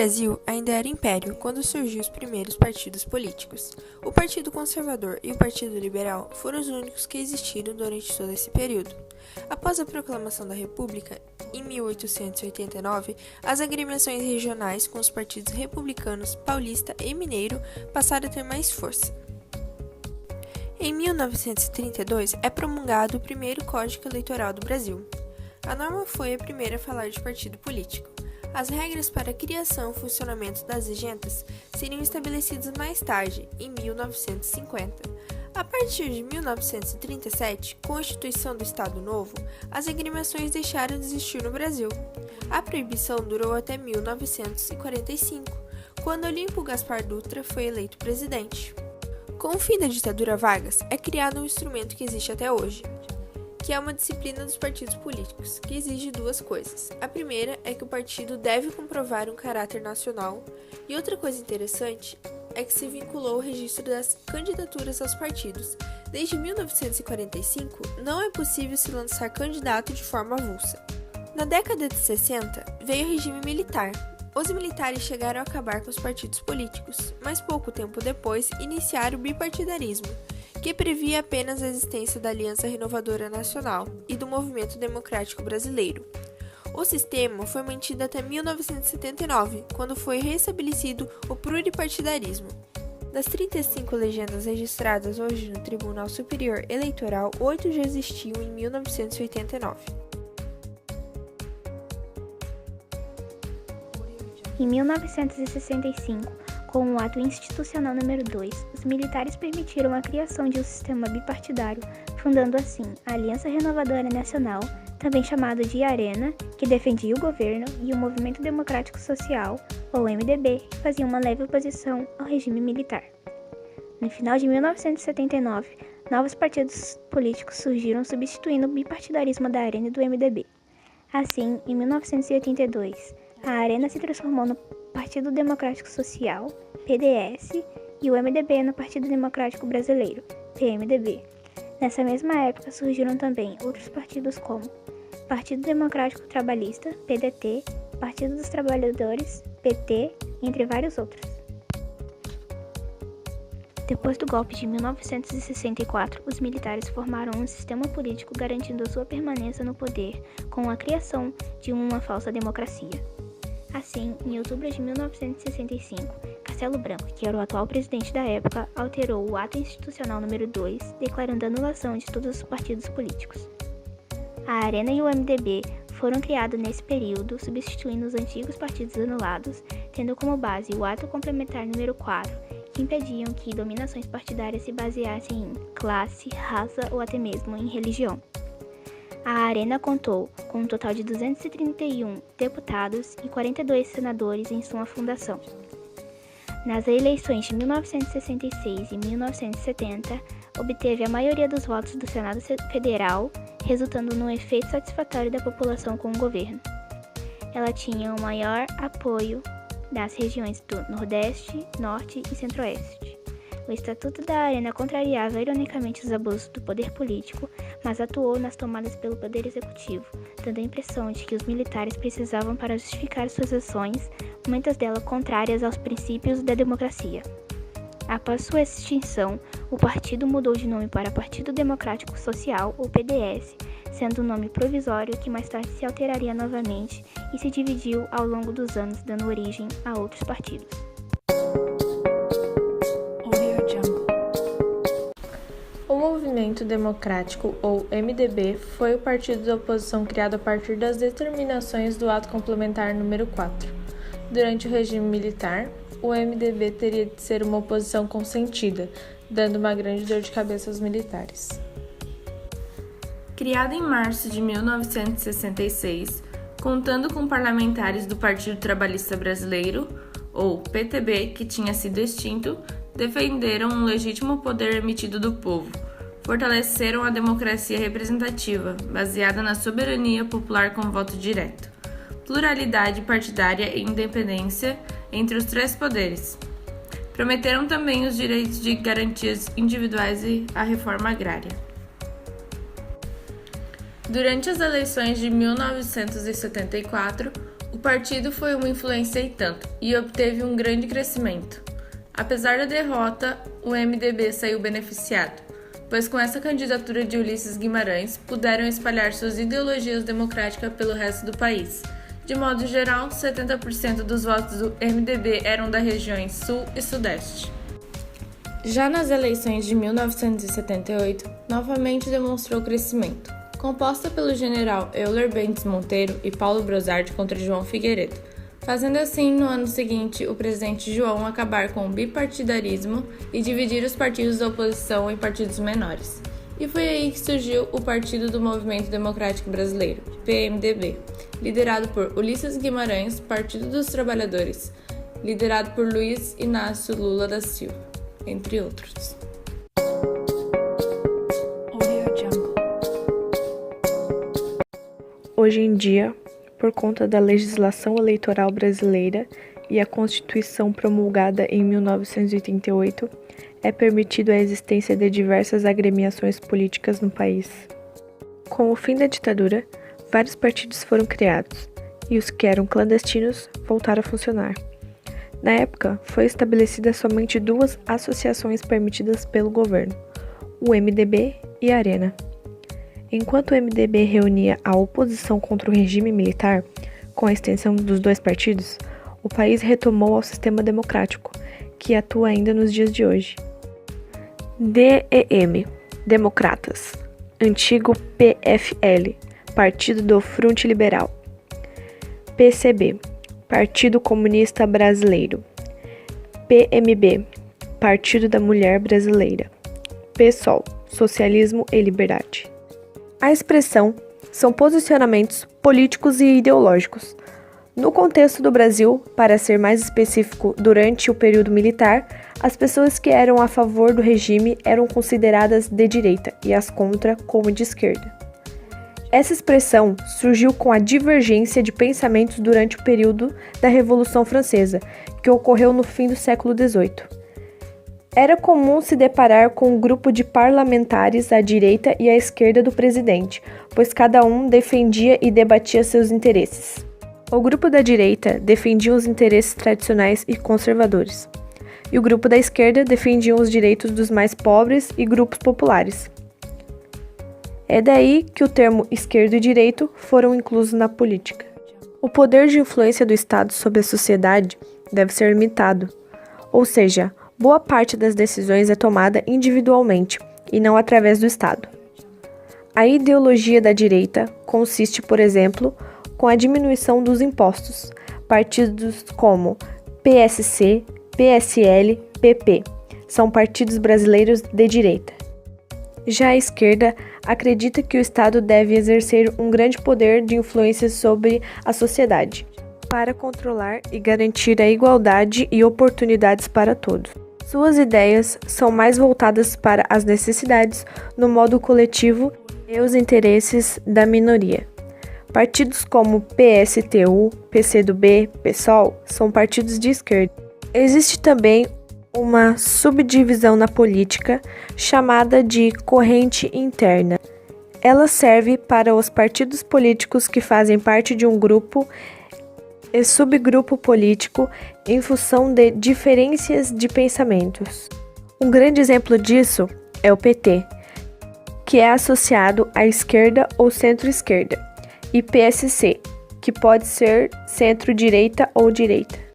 Brasil ainda era império quando surgiu os primeiros partidos políticos. O Partido Conservador e o Partido Liberal foram os únicos que existiram durante todo esse período. Após a proclamação da República, em 1889, as agremiações regionais com os partidos republicanos, paulista e mineiro passaram a ter mais força. Em 1932, é promulgado o primeiro Código Eleitoral do Brasil. A norma foi a primeira a falar de partido político. As regras para a criação e funcionamento das regentas seriam estabelecidas mais tarde, em 1950. A partir de 1937, com a instituição do Estado Novo, as agremiações deixaram de existir no Brasil. A proibição durou até 1945, quando Olímpio Gaspar Dutra foi eleito presidente. Com o fim da ditadura Vargas, é criado um instrumento que existe até hoje, que é uma disciplina dos partidos políticos, que exige duas coisas. A primeira é que o partido deve comprovar um caráter nacional, e outra coisa interessante é que se vinculou o registro das candidaturas aos partidos. Desde 1945, não é possível se lançar candidato de forma avulsa. Na década de 60, veio o regime militar. Os militares chegaram a acabar com os partidos políticos, mas pouco tempo depois iniciaram o bipartidarismo, que previa apenas a existência da Aliança Renovadora Nacional e do Movimento Democrático Brasileiro. O sistema foi mantido até 1979, quando foi restabelecido o pluripartidarismo. Das 35 legendas registradas hoje no Tribunal Superior Eleitoral, 8 já existiam em 1989. Em 1965, com o Ato Institucional número 2, os militares permitiram a criação de um sistema bipartidário, fundando assim a Aliança Renovadora Nacional, também chamado de Arena, que defendia o governo, e o Movimento Democrático Social, ou MDB, que fazia uma leve oposição ao regime militar. No final de 1979, novos partidos políticos surgiram substituindo o bipartidarismo da Arena e do MDB. Assim, em 1982, a Arena se transformou no Partido Democrático Social, PDS, e o MDB no Partido Democrático Brasileiro, PMDB. Nessa mesma época surgiram também outros partidos como Partido Democrático Trabalhista, PDT, Partido dos Trabalhadores, PT, entre vários outros. Depois do golpe de 1964, os militares formaram um sistema político garantindo a sua permanência no poder com a criação de uma falsa democracia. Assim, em outubro de 1965, Castelo Branco, que era o atual presidente da época, alterou o Ato Institucional número 2, declarando a anulação de todos os partidos políticos. A Arena e o MDB foram criados nesse período, substituindo os antigos partidos anulados, tendo como base o Ato Complementar número 4, que impediam que dominações partidárias se baseassem em classe, raça ou até mesmo em religião. A Arena contou com um total de 231 deputados e 42 senadores em sua fundação. Nas eleições de 1966 e 1970, obteve a maioria dos votos do Senado Federal, resultando num efeito satisfatório da população com o governo. Ela tinha o maior apoio das regiões do Nordeste, Norte e Centro-Oeste. O Estatuto da Arena contrariava ironicamente os abusos do poder político, mas atuou nas tomadas pelo Poder Executivo, dando a impressão de que os militares precisavam para justificar suas ações, muitas delas contrárias aos princípios da democracia. Após sua extinção, o partido mudou de nome para Partido Democrático Social, ou PDS, sendo um nome provisório que mais tarde se alteraria novamente e se dividiu ao longo dos anos, dando origem a outros partidos. O Movimento Democrático, ou MDB, foi o partido da oposição criado a partir das determinações do Ato Complementar número 4. Durante o regime militar, o MDB teria de ser uma oposição consentida, dando uma grande dor de cabeça aos militares. Criado em março de 1966, contando com parlamentares do Partido Trabalhista Brasileiro, ou PTB, que tinha sido extinto, defenderam um legítimo poder emitido do povo, fortaleceram a democracia representativa, baseada na soberania popular com voto direto, pluralidade partidária e independência entre os três poderes. Prometeram também os direitos de garantias individuais e a reforma agrária. Durante as eleições de 1974, o partido foi uma influência e tanto, e obteve um grande crescimento. Apesar da derrota, o MDB saiu beneficiado, pois com essa candidatura de Ulisses Guimarães puderam espalhar suas ideologias democráticas pelo resto do país. De modo geral, 70% dos votos do MDB eram das regiões Sul e Sudeste. Já nas eleições de 1978, novamente demonstrou crescimento, composta pelo general Euler Bentes Monteiro e Paulo Brosardi contra João Figueiredo, fazendo assim, no ano seguinte, o presidente João acabar com o bipartidarismo e dividir os partidos da oposição em partidos menores. E foi aí que surgiu o Partido do Movimento Democrático Brasileiro, PMDB, liderado por Ulisses Guimarães, Partido dos Trabalhadores, liderado por Luiz Inácio Lula da Silva, entre outros. Hoje em dia, por conta da legislação eleitoral brasileira e a Constituição promulgada em 1988, é permitido a existência de diversas agremiações políticas no país. Com o fim da ditadura, vários partidos foram criados, e os que eram clandestinos voltaram a funcionar. Na época, foi estabelecida somente 2 associações permitidas pelo governo, o MDB e a Arena. Enquanto o MDB reunia a oposição contra o regime militar, com a extensão dos 2 partidos, o país retomou ao sistema democrático, que atua ainda nos dias de hoje. DEM, Democratas, antigo PFL, Partido do Fronte Liberal. PCB, Partido Comunista Brasileiro. PMB, Partido da Mulher Brasileira. PSOL, Socialismo e Liberdade. A expressão são posicionamentos políticos e ideológicos. No contexto do Brasil, para ser mais específico, durante o período militar, as pessoas que eram a favor do regime eram consideradas de direita e as contra como de esquerda. Essa expressão surgiu com a divergência de pensamentos durante o período da Revolução Francesa, que ocorreu no fim do século XVIII. Era comum se deparar com um grupo de parlamentares à direita e à esquerda do presidente, pois cada um defendia e debatia seus interesses. O grupo da direita defendia os interesses tradicionais e conservadores, e o grupo da esquerda defendia os direitos dos mais pobres e grupos populares. É daí que o termo esquerdo e direito foram inclusos na política. O poder de influência do Estado sobre a sociedade deve ser limitado, ou seja, boa parte das decisões é tomada individualmente e não através do Estado. A ideologia da direita consiste, por exemplo, com a diminuição dos impostos. Partidos como PSC, PSL, PP são partidos brasileiros de direita. Já a esquerda acredita que o Estado deve exercer um grande poder de influência sobre a sociedade, para controlar e garantir a igualdade e oportunidades para todos. Suas ideias são mais voltadas para as necessidades no modo coletivo e os interesses da minoria. Partidos como PSTU, PCdoB, PSOL são partidos de esquerda. Existe também uma subdivisão na política chamada de corrente interna. Ela serve para os partidos políticos que fazem parte de um grupo e subgrupo político em função de diferenças de pensamentos. Um grande exemplo disso é o PT, que é associado à esquerda ou centro-esquerda, e PSC, que pode ser centro-direita ou direita.